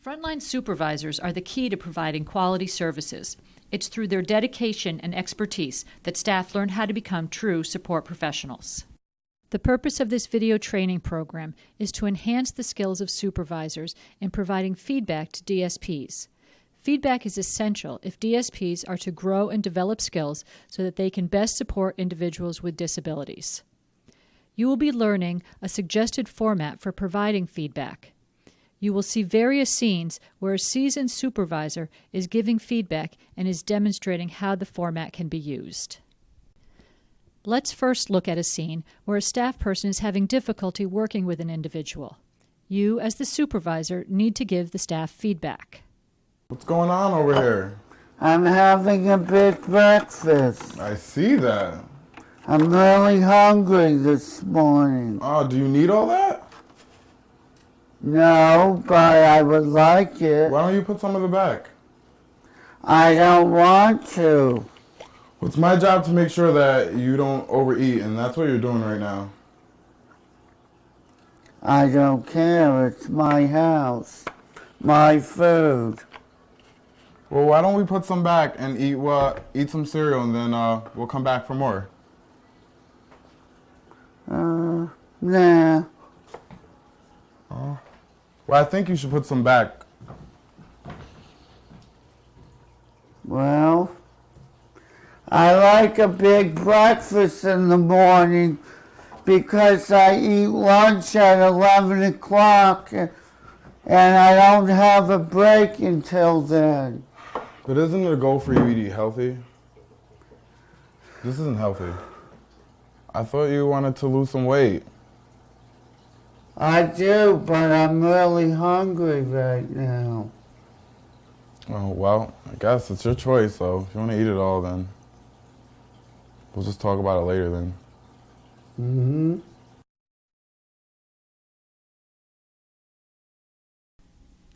Frontline supervisors are the key to providing quality services. It's through their dedication and expertise that staff learn how to become true support professionals. The purpose of this video training program is to enhance the skills of supervisors in providing feedback to DSPs. Feedback is essential if DSPs are to grow and develop skills so that they can best support individuals with disabilities. You will be learning a suggested format for providing feedback. You will see various scenes where a seasoned supervisor is giving feedback and is demonstrating how the format can be used. Let's first look at a scene where a staff person is having difficulty working with an individual. You, as the supervisor, need to give the staff feedback. What's going on over here? I'm having a big breakfast. I see that. I'm really hungry this morning. Oh, do you need all that? No, but I would like it. Why don't you put some of it back? I don't want to. It's my job to make sure that you don't overeat, and that's what you're doing right now. I don't care. It's my house. My food. Well, why don't we put some back and eat some cereal, and then we'll come back for more. Nah. Well, I think you should put some back. Well, I like a big breakfast in the morning because I eat lunch at 11 o'clock and I don't have a break until then. But isn't it a goal for you to eat healthy? This isn't healthy. I thought you wanted to lose some weight. I do, but I'm really hungry right now. Oh, well, I guess it's your choice, so if you want to eat it all, then we'll just talk about it later then. Mm-hmm.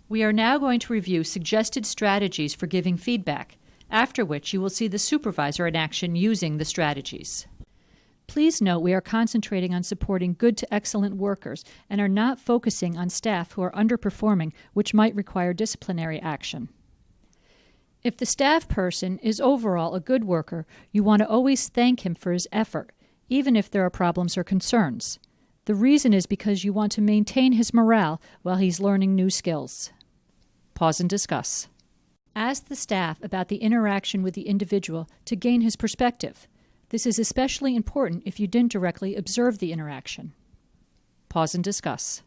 We are now going to review suggested strategies for giving feedback, after which you will see the supervisor in action using the strategies. Please note we are concentrating on supporting good to excellent workers and are not focusing on staff who are underperforming, which might require disciplinary action. If the staff person is overall a good worker, you want to always thank him for his effort, even if there are problems or concerns. The reason is because you want to maintain his morale while he's learning new skills. Pause and discuss. Ask the staff about the interaction with the individual to gain his perspective. This is especially important if you didn't directly observe the interaction. Pause and discuss.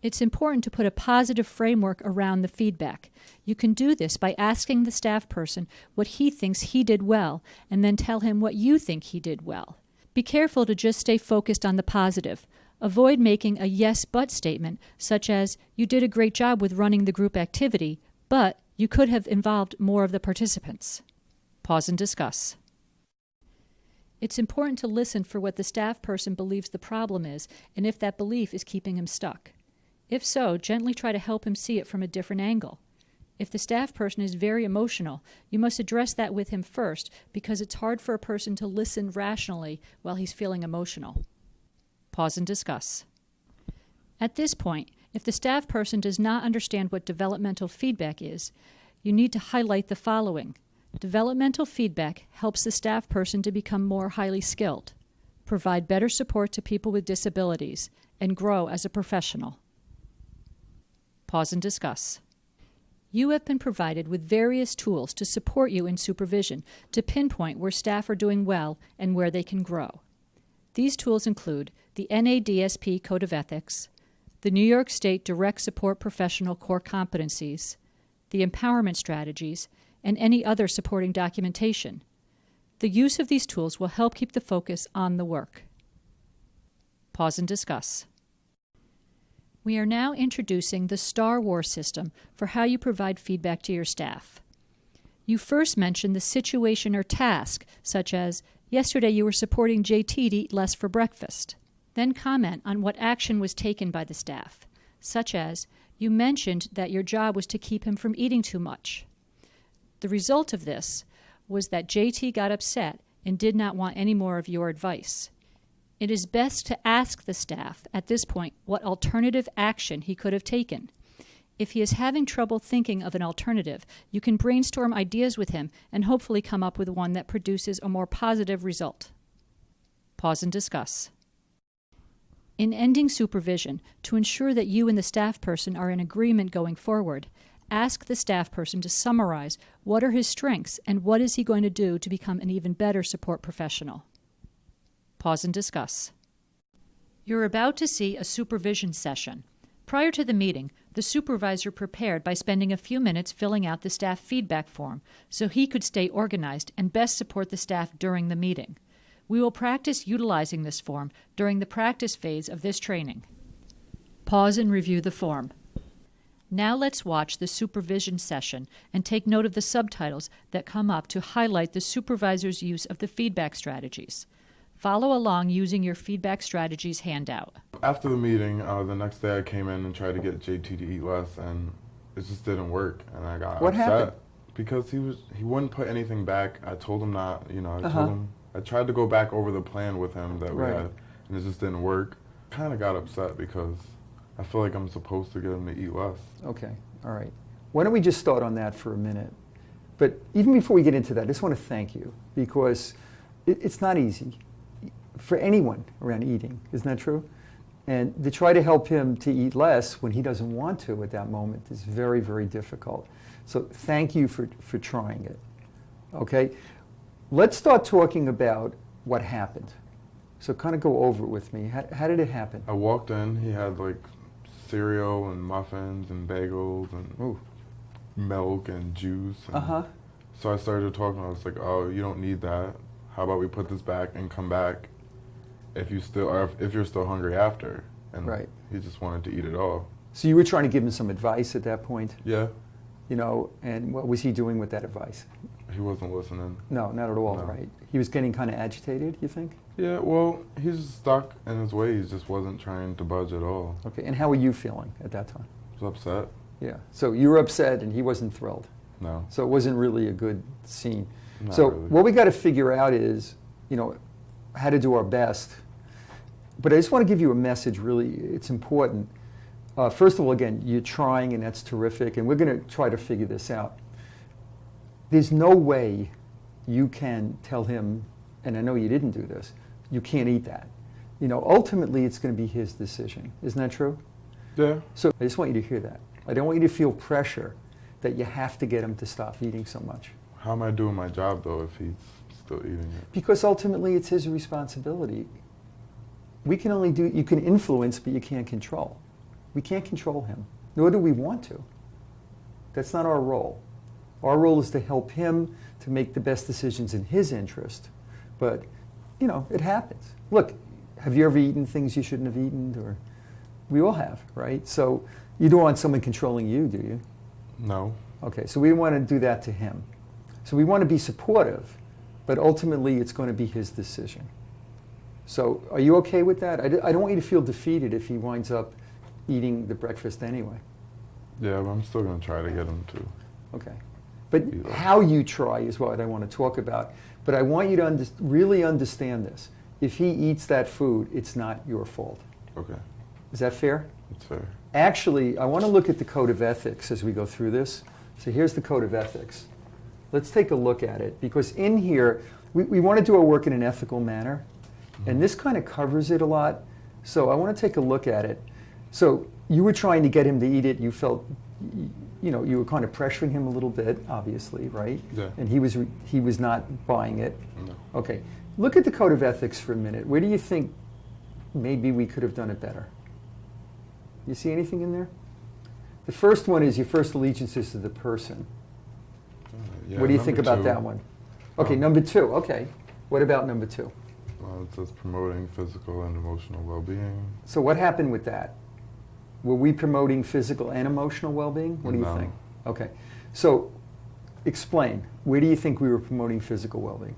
It's important to put a positive framework around the feedback. You can do this by asking the staff person what he thinks he did well, and then tell him what you think he did well. Be careful to just stay focused on the positive. Avoid making a yes-but statement, such as, you did a great job with running the group activity, but you could have involved more of the participants. Pause and discuss. It's important to listen for what the staff person believes the problem is and if that belief is keeping him stuck. If so, gently try to help him see it from a different angle. If the staff person is very emotional, you must address that with him first because it's hard for a person to listen rationally while he's feeling emotional. Pause and discuss. At this point, if the staff person does not understand what developmental feedback is, you need to highlight the following. Developmental feedback helps the staff person to become more highly skilled, provide better support to people with disabilities, and grow as a professional. Pause and discuss. You have been provided with various tools to support you in supervision to pinpoint where staff are doing well and where they can grow. These tools include the NADSP Code of Ethics, the New York State Direct Support Professional Core Competencies, the Empowerment Strategies, and any other supporting documentation. The use of these tools will help keep the focus on the work. Pause and discuss. We are now introducing the Star Wars system for how you provide feedback to your staff. You first mention the situation or task, such as, yesterday you were supporting JT to eat less for breakfast. Then comment on what action was taken by the staff, such as, you mentioned that your job was to keep him from eating too much. The result of this was that JT got upset and did not want any more of your advice. It is best to ask the staff at this point what alternative action he could have taken. If he is having trouble thinking of an alternative, you can brainstorm ideas with him and hopefully come up with one that produces a more positive result. Pause and discuss. In ending supervision, to ensure that you and the staff person are in agreement going forward, ask the staff person to summarize what are his strengths and what is he going to do to become an even better support professional. Pause and discuss. You're about to see a supervision session. Prior to the meeting, the supervisor prepared by spending a few minutes filling out the staff feedback form so he could stay organized and best support the staff during the meeting. We will practice utilizing this form during the practice phase of this training. Pause and review the form. Now let's watch the supervision session and take note of the subtitles that come up to highlight the supervisor's use of the feedback strategies. Follow along using your feedback strategies handout. After the meeting, the next day I came in and tried to get JT to eat less, and it just didn't work, and I got What upset. happened? Because he wouldn't put anything back. I told him not, I told him, I tried to go back over the plan with him that we had, and it just didn't work. Kind of got upset because I feel like I'm supposed to get him to eat less. Okay, all right. Why don't we just start on that for a minute? But even before we get into that, I just want to thank you, because it's not easy for anyone around eating, isn't that true? And to try to help him to eat less when he doesn't want to at that moment is very, very difficult. So thank you for trying it, okay? Let's start talking about what happened. So kind of go over it with me. How did it happen? I walked in, he had like cereal and muffins and bagels and Ooh. milk and juice. And so I started talking, I was like, oh, you don't need that. How about we put this back and come back if you're still hungry after. And he just wanted to eat it all. So you were trying to give him some advice at that point? Yeah. And what was he doing with that advice? He wasn't listening. No, not at all, No. right? He was getting kind of agitated, you think? Yeah, well, he's stuck in his ways, just wasn't trying to budge at all. Okay, and how were you feeling at that time? He was upset. Yeah, so you were upset and he wasn't thrilled. No. So it wasn't really a good scene. Not So really. what we got to figure out is, how to do our best. But I just want to give you a message, really, it's important. First of all, again, you're trying and that's terrific, and we're going to try to figure this out. There's no way you can tell him, and I know you didn't do this, you can't eat that. Ultimately it's going to be his decision. Isn't that true? Yeah. So I just want you to hear that. I don't want you to feel pressure that you have to get him to stop eating so much. How am I doing my job, though, if he's still eating it? Because ultimately it's his responsibility. You can influence, but you can't control. We can't control him, nor do we want to. That's not our role. Our role is to help him to make the best decisions in his interest. But, it happens. Look, have you ever eaten things you shouldn't have eaten? Or we all have, right? So you don't want someone controlling you, do you? No. Okay, so we don't want to do that to him. So we want to be supportive, but ultimately it's going to be his decision. So are you okay with that? I don't want you to feel defeated if he winds up eating the breakfast anyway. Yeah, but I'm still going to try to get him to. Okay. But how you try is what I want to talk about. But I want you to really understand this. If he eats that food, it's not your fault. Okay. Is that fair? It's fair. Actually, I want to look at the Code of Ethics as we go through this. So here's the Code of Ethics. Let's take a look at it, because in here, we want to do our work in an ethical manner. And this kind of covers it a lot. So I want to take a look at it. So you were trying to get him to eat it. You felt, you were kind of pressuring him a little bit, obviously, right? Yeah. And he was not buying it. No. Okay. Look at the Code of Ethics for a minute. Where do you think maybe we could have done it better? You see anything in there? The first one is your first allegiance is to the person. Yeah, What do you think number about two, that one? Okay, number two. Okay. What about number two? It says promoting physical and emotional well-being. So what happened with that? Were we promoting physical and emotional well-being? What do you No. think? Okay. So explain. Where do you think we were promoting physical well-being?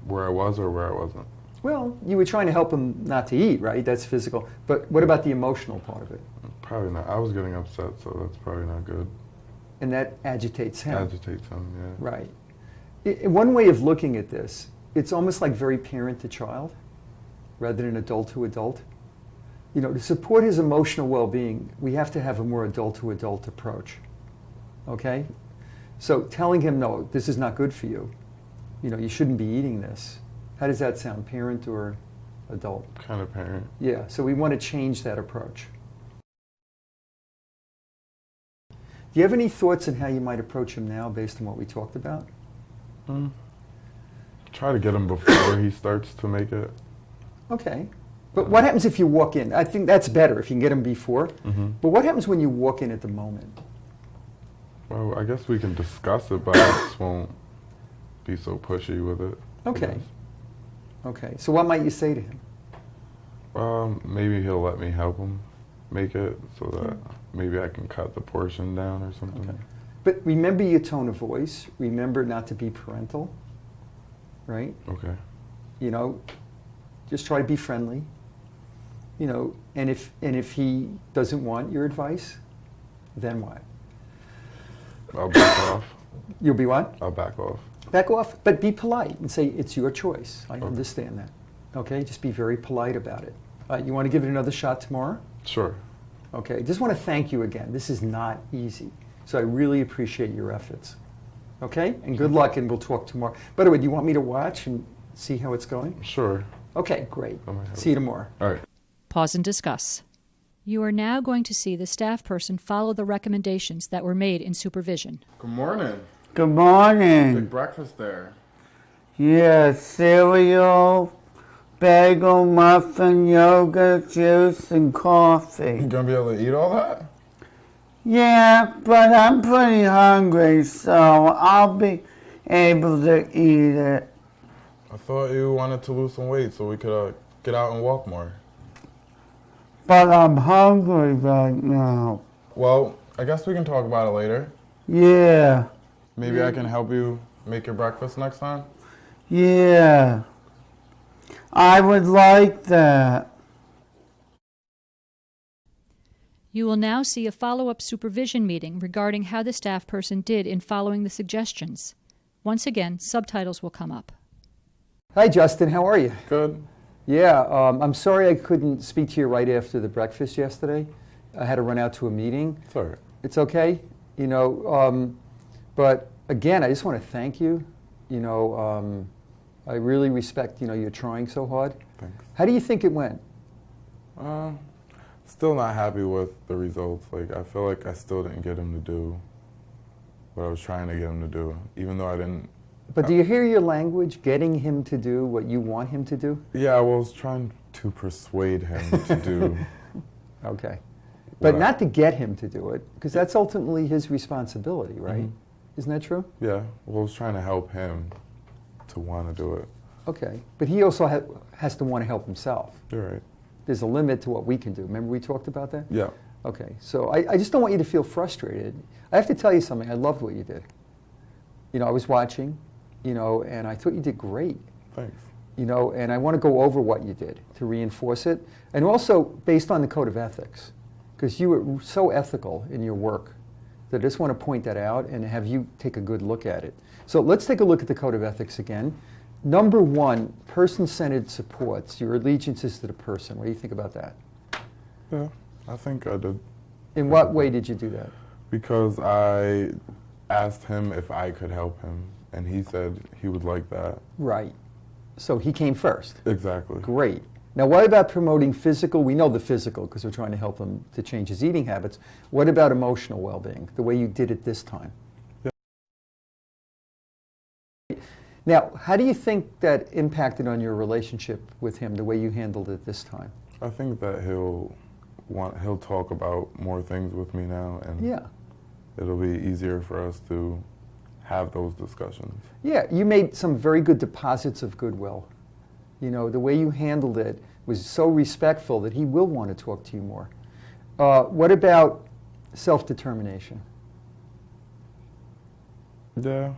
Where I was or where I wasn't? Well, you were trying to help him not to eat, right? That's physical. But what about the emotional part of it? Probably not. I was getting upset, so that's probably not good. And that agitates him. Agitates him, yeah. Right. One way of looking at this, it's almost like very parent to child rather than adult to adult. to support his emotional well-being, we have to have a more adult-to-adult approach. Okay? So telling him, no, this is not good for you. You shouldn't be eating this. How does that sound, parent or adult? Kind of parent. Yeah, so we want to change that approach. Do you have any thoughts on how you might approach him now based on what we talked about? Try to get him before he starts to make it. Okay. But what happens if you walk in? I think that's better if you can get him before. But what happens when you walk in at the moment? Well, I guess we can discuss it, but I just won't be so pushy with it. Okay. Okay. So what might you say to him? Maybe he'll let me help him make it so that maybe I can cut the portion down or something. Okay. But remember your tone of voice. Remember not to be parental. Right? Okay. Just try to be friendly. And if he doesn't want your advice, then what? I'll back off. You'll be what? I'll back off. Back off, but be polite and say it's your choice. I understand that. Okay, just be very polite about it. You want to give it another shot tomorrow? Sure. Okay, just want to thank you again. This is not easy, so I really appreciate your efforts. Okay, and good luck, and we'll talk tomorrow. By the way, do you want me to watch and see how it's going? Sure. Okay, great. See you tomorrow. All right. Pause and discuss. You are now going to see the staff person follow the recommendations that were made in supervision. Good morning. Good morning. Big breakfast there. Yeah, cereal, bagel, muffin, yogurt, juice, and coffee. You gonna be able to eat all that? Yeah, but I'm pretty hungry, so I'll be able to eat it. I thought you wanted to lose some weight so we could get out and walk more. But I'm hungry right now. Well, I guess we can talk about it later. Yeah, Maybe I can help you make your breakfast next time? yeah. I would like that. You will now see a follow-up supervision meeting regarding how the staff person did in following the suggestions. Once again, subtitles will come up. Hi, Justin. How are you? Good. Yeah, I'm sorry I couldn't speak to you right after the breakfast yesterday. I had to run out to a meeting. It's all right. It's okay, but again, I just want to thank you. I really respect, you're trying so hard. Thanks. How do you think it went? Still not happy with the results. I feel like I still didn't get him to do what I was trying to get him to do, even though I didn't. But do you hear your language, getting him to do what you want him to do? Yeah, I was trying to persuade him to do. Okay. But not to get him to do it, because that's ultimately his responsibility, right? Mm-hmm. Isn't that true? Yeah, well, I was trying to help him to want to do it. Okay. But he also has to want to help himself. You're right. There's a limit to what we can do. Remember we talked about that? Yeah. Okay. So I just don't want you to feel frustrated. I have to tell you something. I loved what you did. I was watching, and I thought you did great. Thanks. And I want to go over what you did to reinforce it. And also based on the code of ethics, because you were so ethical in your work that I just want to point that out and have you take a good look at it. So let's take a look at the code of ethics again. Number 1, person-centered supports. Your allegiance is to the person. What do you think about that? Yeah, I think I did. In what way did you do that? Because I asked him if I could help him, and he said he would like that. Right. So he came first. Exactly. Great. Now, what about promoting physical? We know the physical because we're trying to help him to change his eating habits. What about emotional well-being, the way you did it this time? Yeah. Now, how do you think that impacted on your relationship with him, the way you handled it this time? I think that he'll talk about more things with me now, and Yeah. it'll be easier for us to have those discussions. Yeah, you made some very good deposits of goodwill. The way you handled it was so respectful that he will want to talk to you more. What about self-determination? Yeah.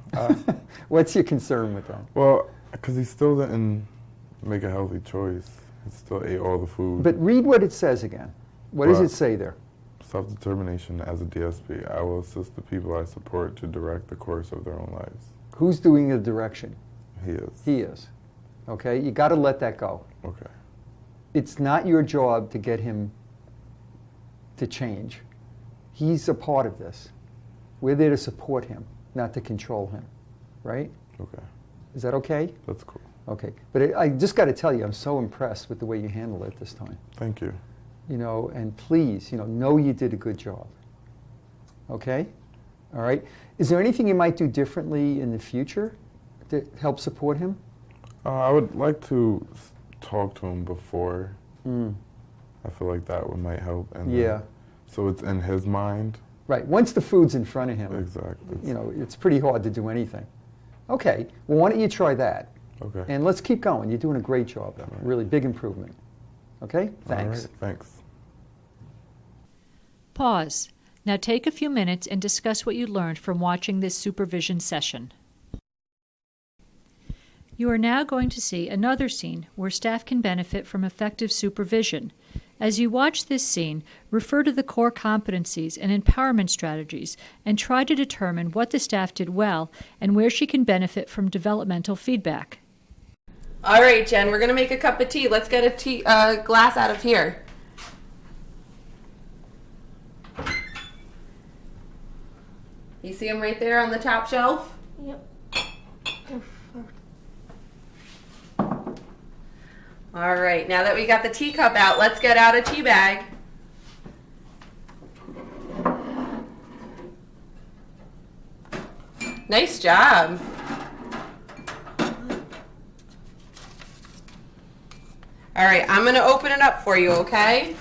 What's your concern with that? Well, because he still didn't make a healthy choice. He still ate all the food. But read what it says again. What does Well, it say there? Self-determination as a DSP. I will assist the people I support to direct the course of their own lives. Who's doing the direction? He is. He is. Okay, you got to let that go. Okay. it's not your job to get him to change. He's a part of this. We're there to support him, not to control him, right? Okay. Is that okay? That's cool. Okay. But I just got to tell you, I'm so impressed with the way you handled it this time. Thank you. You know, and please, know you did a good job. Okay? All right? Is there anything you might do differently in the future to help support him? I would like to talk to him before. I feel like that might help. And Yeah. So it's in his mind. Right. Once the food's in front of him, Exactly. It's pretty hard to do anything. Okay. Well, why don't you try that? Okay. And let's keep going. You're doing a great job. Right. Really big improvement. Okay? Thanks. All right, thanks. Pause. Now take a few minutes and discuss what you learned from watching this supervision session. You are now going to see another scene where staff can benefit from effective supervision. As you watch this scene, refer to the core competencies and empowerment strategies and try to determine what the staff did well and where she can benefit from developmental feedback. All right, Jen, we're going to make a cup of tea. Let's get a glass out of here. You see them right there on the top shelf? Yep. All right, now that we got the teacup out, let's get out a tea bag. Nice job. All right, I'm going to open it up for you, okay?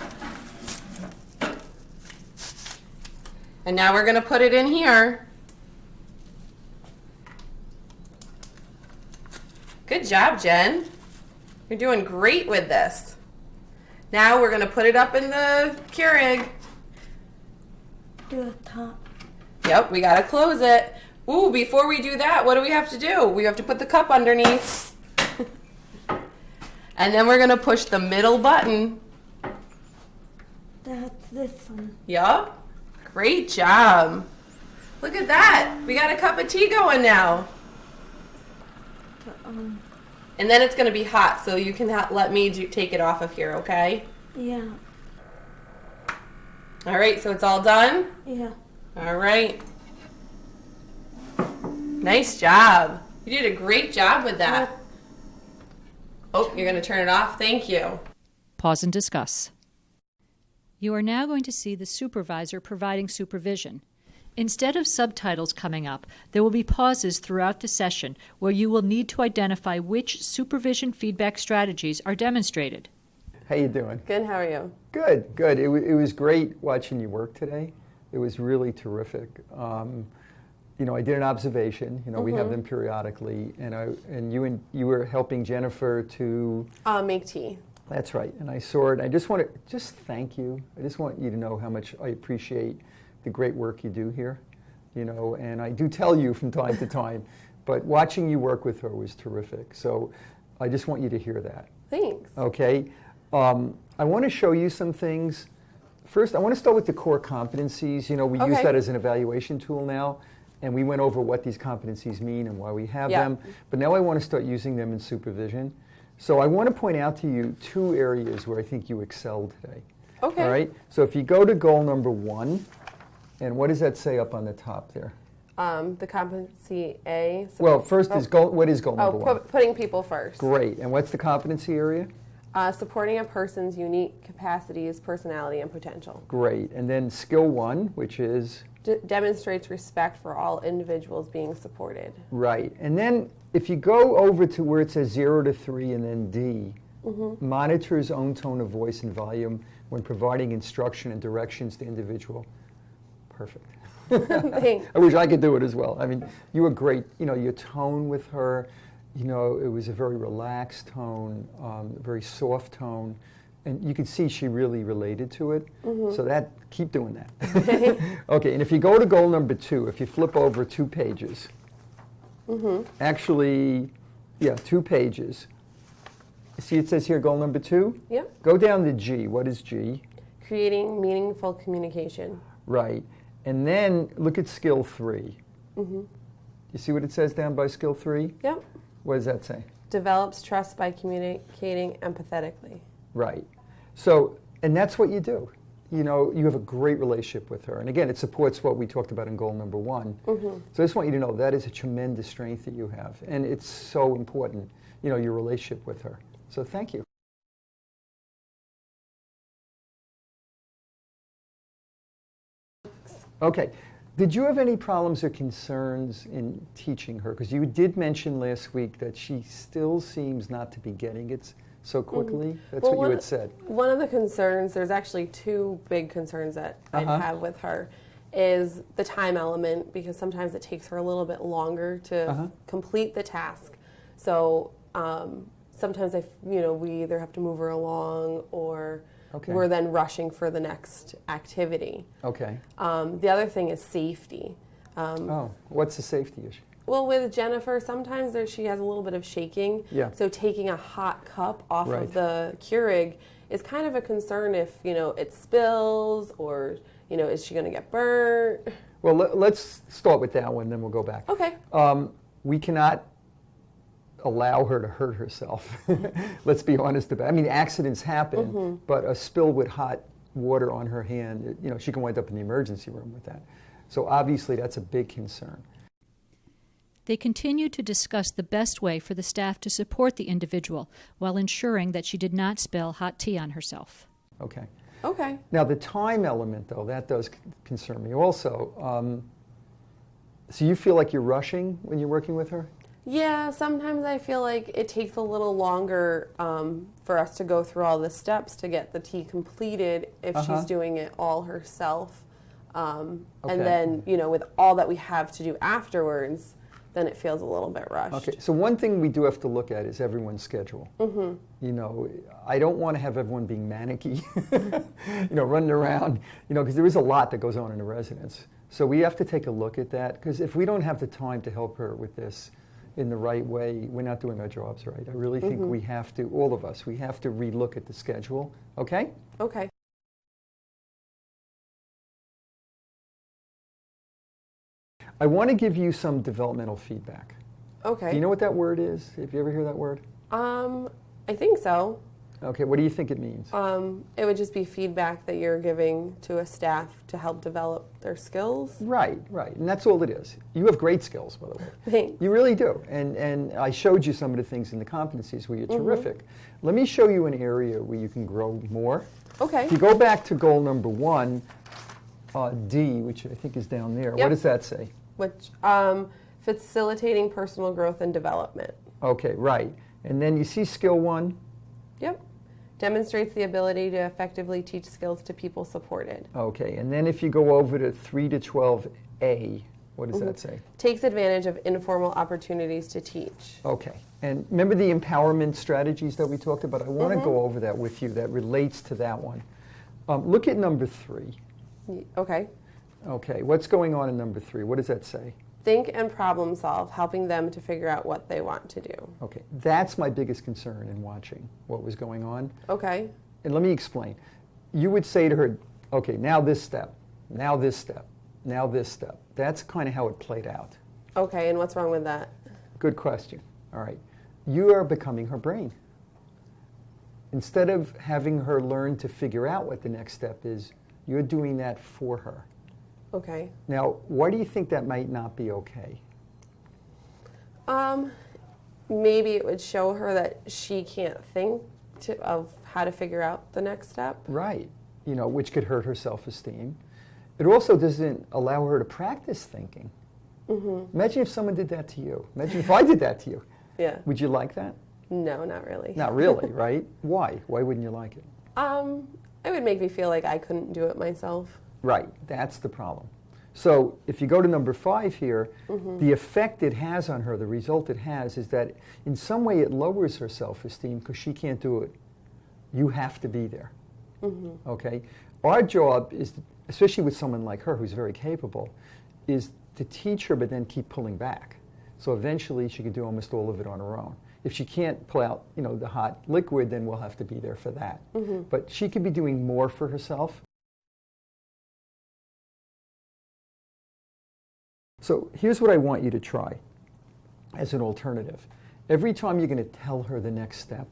And now we're going to put it in here. Good job, Jen. You're doing great with this. Now we're going to put it up in the Keurig. Do the top. Yep, we got to close it. Ooh, before we do that, what do we have to do? We have to put the cup underneath. And then we're going to push the middle button. That's this one. Yup. Great job. Look at that. We got a cup of tea going now. And then it's going to be hot, so you can let me take it off of here, okay? Yeah. All right, so it's all done? Yeah. All right. Nice job. You did a great job with that. Oh, you're going to turn it off? Thank you. Pause and discuss. You are now going to see the supervisor providing supervision. Instead of subtitles coming up, there will be pauses throughout the session where you will need to identify which supervision feedback strategies are demonstrated. How you doing? Good, how are you? Good, good. It was great watching you work today. It was really terrific. I did an observation. We have them periodically, and you were helping Jennifer to Make tea. That's right, and I saw it. I just want to thank you. I just want you to know how much I appreciate the great work you do here. And I do tell you from time to time, but watching you work with her was terrific. So I just want you to hear that. Thanks. Okay. I want to show you some things. First, I want to start with the core competencies. We use that as an evaluation tool now, and we went over what these competencies mean and why we have them. But now I want to start using them in supervision. So I want to point out to you two areas where I think you excelled today. Okay. All right? So if you go to goal number 1, and what does that say up on the top there? The competency A. Well, first is goal. What is goal number 1? Putting people first. Great. And what's the competency area? Supporting a person's unique capacities, personality, and potential. Great. And then skill 1, which is? Demonstrates respect for all individuals being supported. Right. And then if you go over to where it says 0 to 3 and then D, monitors own tone of voice and volume when providing instruction and directions to individual. Perfect. Thanks. I wish I could do it as well. I mean, you were great. Your tone with her, it was a very relaxed tone, very soft tone. And you could see she really related to it. So keep doing that. Okay, and if you go to goal number 2, if you flip over 2 pages, actually, 2 pages. See it says here goal number 2? Yep. Go down to G. What is G? Creating meaningful communication. Right. And then look at skill 3. You see what it says down by skill 3? Yep. What does that say? Develops trust by communicating empathetically. Right. So, and that's what you do. You know, you have a great relationship with her. And again, it supports what we talked about in goal number 1. So I just want you to know that is a tremendous strength that you have. And it's so important, you know, your relationship with her. So thank you. Okay. Did you have any problems or concerns in teaching her? Because you did mention last week that she still seems not to be getting it so quickly. That's what you had said. One of the concerns, there's actually 2 big concerns that I have with her, is the time element, because sometimes it takes her a little bit longer to complete the task. So sometimes we either have to move her along or we're then rushing for the next activity. Okay. The other thing is safety. What's the safety issue? Well, with Jennifer, sometimes she has a little bit of shaking. Yeah. So taking a hot cup off of the Keurig is kind of a concern if, it spills or, is she going to get burnt? Well, let's start with that one, then we'll go back. Okay. We cannot allow her to hurt herself. Let's be honest about it. I mean, accidents happen, but a spill with hot water on her hand, she can wind up in the emergency room with that. So obviously that's a big concern. They continued to discuss the best way for the staff to support the individual while ensuring that she did not spill hot tea on herself. Okay. Okay. Now the time element, though, that does concern me also. So you feel like you're rushing when you're working with her? Yeah, sometimes I feel like it takes a little longer for us to go through all the steps to get the tea completed if she's doing it all herself. And then, with all that we have to do afterwards, then it feels a little bit rushed. Okay, so one thing we do have to look at is everyone's schedule. I don't want to have everyone being manicky, running around, because there is a lot that goes on in a residence. So we have to take a look at that, because if we don't have the time to help her with this in the right way, we're not doing our jobs right. I really think we have to, all of us, we have to relook at the schedule, okay? Okay. I want to give you some developmental feedback. Okay. Do you know what that word is? Have you ever heard that word? I think so. Okay, what do you think it means? It would just be feedback that you're giving to a staff to help develop their skills. Right, and that's all it is. You have great skills, by the way. Thanks. You really do, and I showed you some of the things in the competencies where you're terrific. Let me show you an area where you can grow more. Okay. If you go back to goal number 1, D, which I think is down there, what does that say? Which, facilitating personal growth and development. Okay, right. And then you see skill 1? Yep. Demonstrates the ability to effectively teach skills to people supported. Okay, and then if you go over to 3 to 12A, what does that say? Takes advantage of informal opportunities to teach. Okay, and remember the empowerment strategies that we talked about? I want to go over that with you. That relates to that one. Look at number 3. Okay. Okay, what's going on in number 3? What does that say? Think and problem solve, helping them to figure out what they want to do. Okay, that's my biggest concern in watching what was going on. Okay. And let me explain. You would say to her, okay, now this step, now this step, now this step. That's kind of how it played out. Okay, and what's wrong with that? Good question. All right. You are becoming her brain. Instead of having her learn to figure out what the next step is, you're doing that for her. Okay. Now, why do you think that might not be okay? Maybe it would show her that she can't think of how to figure out the next step. Right. Which could hurt her self-esteem. It also doesn't allow her to practice thinking. Imagine if someone did that to you. Imagine if I did that to you. Yeah. Would you like that? No, not really. Not really, right? Why? Why wouldn't you like it? It would make me feel like I couldn't do it myself. Right, that's the problem. So if you go to number 5 here, the effect it has on her, the result it has, is that in some way it lowers her self-esteem because she can't do it. You have to be there. Okay? Our job is, especially with someone like her who's very capable, is to teach her but then keep pulling back. So eventually she can do almost all of it on her own. If she can't pull out, the hot liquid, then we'll have to be there for that. But she could be doing more for herself. So here's what I want you to try as an alternative. Every time you're going to tell her the next step,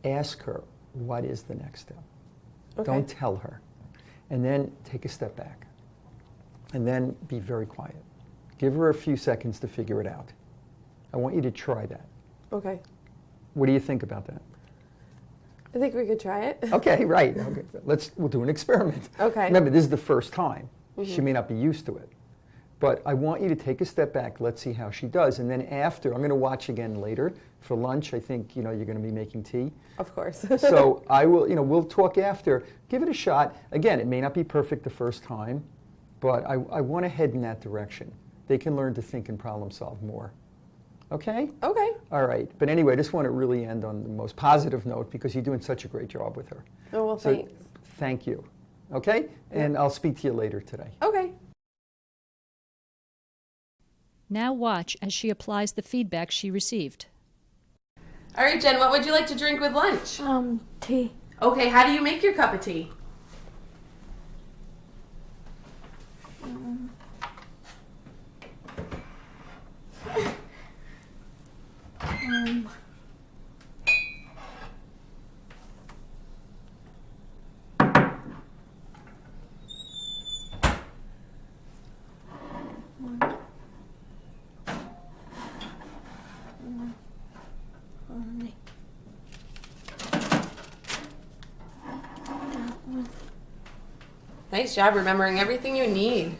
ask her, what is the next step? Okay. Don't tell her. And then take a step back. And then be very quiet. Give her a few seconds to figure it out. I want you to try that. Okay. What do you think about that? I think we could try it. Okay, right. Okay. We'll do an experiment. Okay. Remember, this is the first time. She may not be used to it. But I want you to take a step back. Let's see how she does. And then after, I'm going to watch again later. For lunch, I think, you're going to be making tea. Of course. So I will, we'll talk after. Give it a shot. Again, it may not be perfect the first time, but I want to head in that direction. They can learn to think and problem solve more. Okay? Okay. All right. But anyway, I just want to really end on the most positive note because you're doing such a great job with her. Oh, well, So thanks. thank you. Okay? And I'll speak to you later today. Okay. Now watch as she applies the feedback she received. All right, Jen, what would you like to drink with lunch? Tea. Okay, how do you make your cup of tea? Nice job remembering everything you need.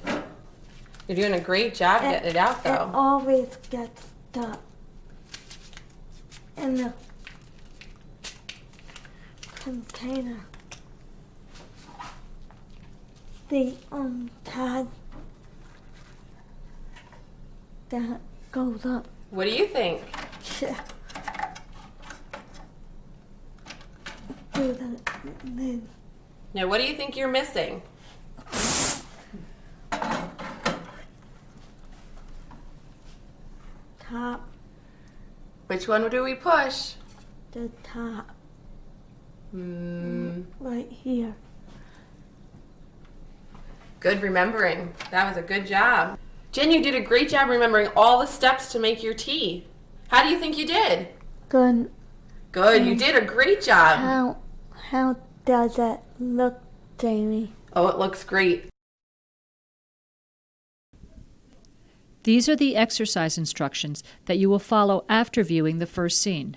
You're doing a great job getting it out, It though. always gets stuck in the container. The tag that goes up. What do you think? Do the lid. Now, what do you think you're missing? Top. Which one do we push? The top. Hmm. Right here. Good remembering. That was a good job. Jen, you did a great job remembering all the steps to make your tea. How do you think you did? Good. Good, you did a great job. How does it look, Jamie? Oh, it looks great. These are the exercise instructions that you will follow after viewing the first scene.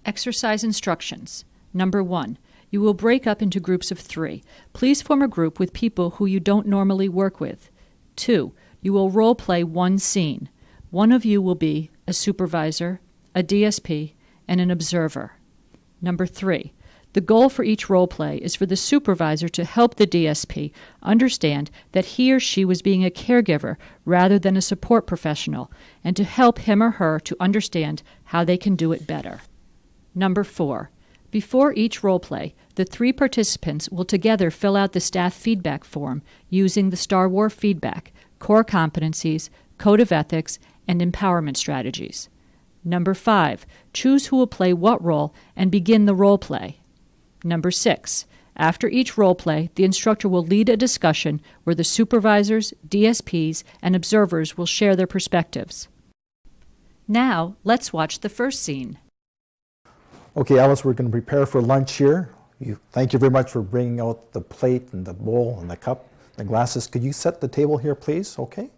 Exercise instructions. Number 1. You will break up into groups of 3. Please form a group with people who you don't normally work with. 2. You will role play one scene. One of you will be a supervisor, a DSP, and an observer. Number 3. The goal for each role play is for the supervisor to help the DSP understand that he or she was being a caregiver rather than a support professional, and to help him or her to understand how they can do it better. Number 4. Before each role play, the 3 participants will together fill out the staff feedback form using the Star Wars feedback, core competencies, code of ethics, and empowerment strategies. Number 5. Choose who will play what role and begin the role play. Number 6. After each role play, the instructor will lead a discussion where the supervisors, DSPs, and observers will share their perspectives. Now, let's watch the first scene. Okay, Alice, we're going to prepare for lunch here. Thank you very much for bringing out the plate and the bowl and the cup, the glasses. Could you set the table here, please? Okay. You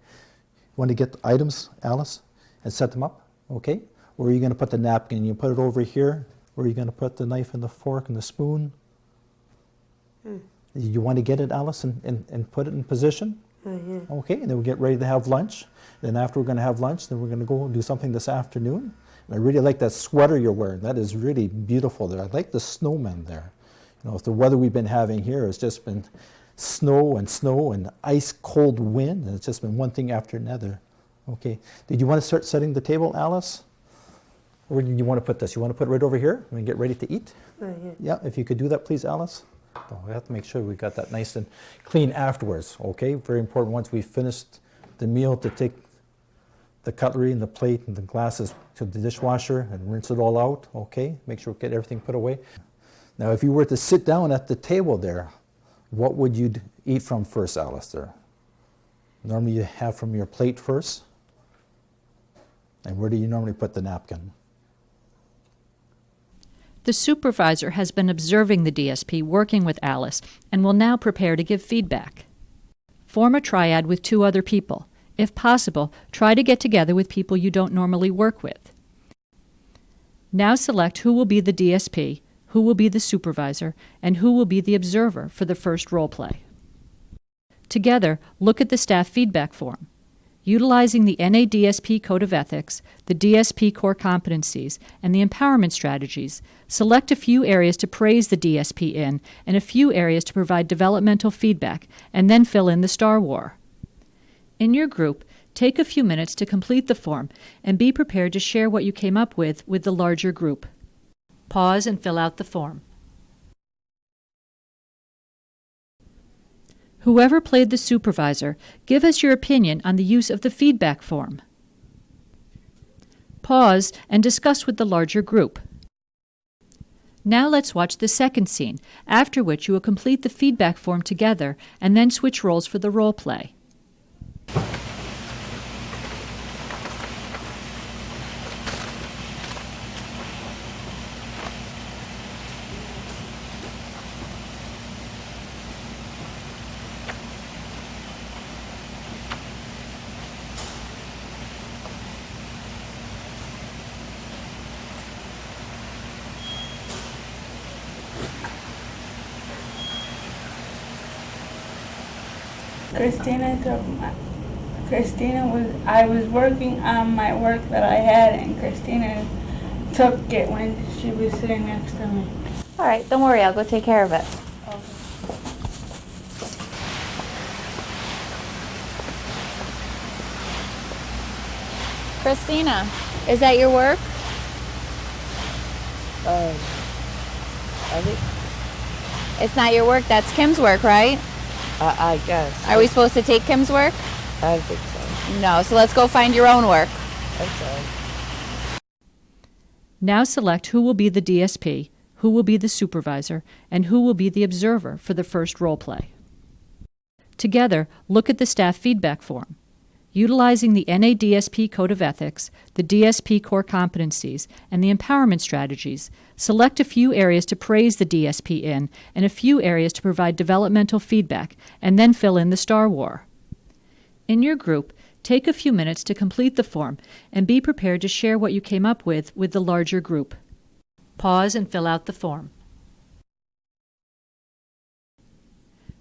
want to get the items, Alice, and set them up? Okay. Where are you going to put the napkin? You put it over here. Where are you going to put the knife and the fork and the spoon? You want to get it, Alice, and put it in position? Mm-hmm. Okay, and then we'll get ready to have lunch. Then after we're going to have lunch, then we're going to go and do something this afternoon. And I really like that sweater you're wearing. That is really beautiful there. I like the snowman there. You know, if the weather we've been having here has just been snow and ice cold wind, and it's just been one thing after another. Okay, did you want to start setting the table, Alice? Where do you want to put this? You want to put it right over here and get ready to eat? Yeah, if you could do that, please, Alice. Oh, we have to make sure we got that nice and clean afterwards, okay? Very important once we've finished the meal to take the cutlery and the plate and the glasses to the dishwasher and rinse it all out, okay? Make sure we get everything put away. Now, if you were to sit down at the table there, what would you eat from first, Alice, there? Normally you have from your plate first. And where do you normally put the napkin? The supervisor has been observing the DSP working with Alice and will now prepare to give feedback. Form a triad with 2 other people. If possible, try to get together with people you don't normally work with. Now select who will be the DSP, who will be the supervisor, and who will be the observer for the first role play. Together, look at the staff feedback form. Utilizing the NADSP Code of Ethics, the DSP Core Competencies, and the Empowerment Strategies, select a few areas to praise the DSP in and a few areas to provide developmental feedback, and then fill in the Star War. In your group, take a few minutes to complete the form and be prepared to share what you came up with the larger group. Pause and fill out the form. Whoever played the supervisor, give us your opinion on the use of the feedback form. Pause and discuss with the larger group. Now let's watch the second scene, after which you will complete the feedback form together and then switch roles for the role play. I was working on my work that I had, and Christina took it when she was sitting next to me. All right, don't worry, I'll go take care of it. Christina, is that your work? I think, It's not your work, that's Kim's work, right? I guess. Are we supposed to take Kim's work? I think so. No, so let's go find your own work. Okay. Now select who will be the DSP, who will be the supervisor, and who will be the observer for the first role play. Together, look at the staff feedback form. Utilizing the NADSP Code of Ethics, the DSP Core Competencies, and the Empowerment Strategies, select a few areas to praise the DSP in and a few areas to provide developmental feedback, and then fill in the Star War. In your group, take a few minutes to complete the form and be prepared to share what you came up with the larger group. Pause and fill out the form.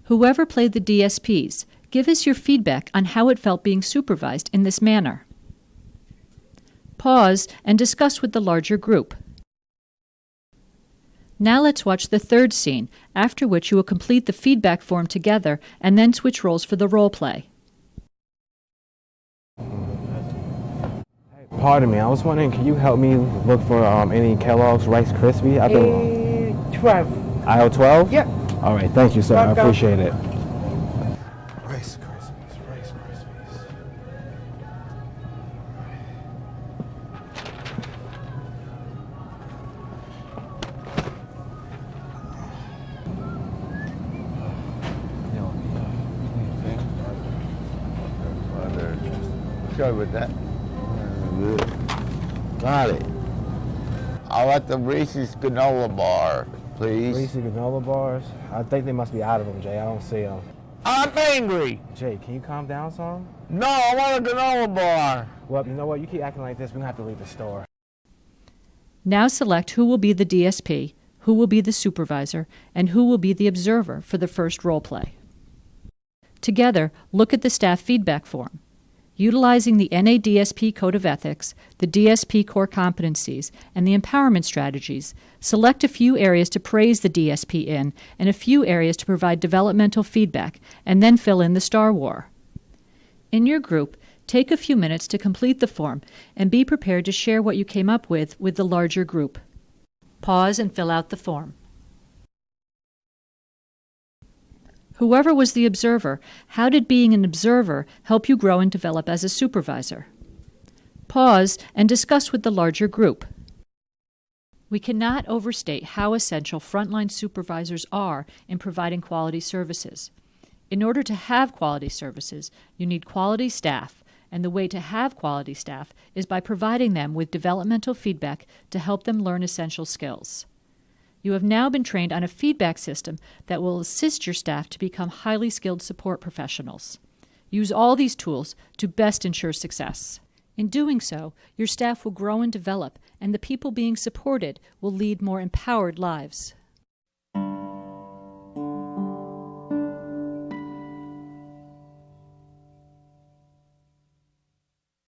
Whoever played the DSPs, give us your feedback on how it felt being supervised in this manner. Pause and discuss with the larger group. Now let's watch the third scene, after which you will complete the feedback form together and then switch roles for the role play. Pardon me, I was wondering, can you help me look for any Kellogg's Rice Krispie? I've been 12. Aisle 12? Yep. All right, thank you, sir. I appreciate it. Rice Krispies, Rice Krispies. Good with that. Got it. I'll let the Reese's granola bar, please. Reese's granola bars? I think they must be out of them, Jay. I don't see them. I'm angry. Jay, can you calm down some? No, I want a granola bar. Well, you know what? You keep acting like this, we're going to have to leave the store. Now select who will be the DSP, who will be the supervisor, and who will be the observer for the first role play. Together, look at the staff feedback form. Utilizing the NADSP Code of Ethics, the DSP Core Competencies, and the Empowerment Strategies, select a few areas to praise the DSP in and a few areas to provide developmental feedback, and then fill in the Star War. In your group, take a few minutes to complete the form and be prepared to share what you came up with the larger group. Pause and fill out the form. Whoever was the observer, how did being an observer help you grow and develop as a supervisor? Pause and discuss with the larger group. We cannot overstate how essential frontline supervisors are in providing quality services. In order to have quality services, you need quality staff, and the way to have quality staff is by providing them with developmental feedback to help them learn essential skills. You have now been trained on a feedback system that will assist your staff to become highly skilled support professionals. Use all these tools to best ensure success. In doing so, your staff will grow and develop, and the people being supported will lead more empowered lives.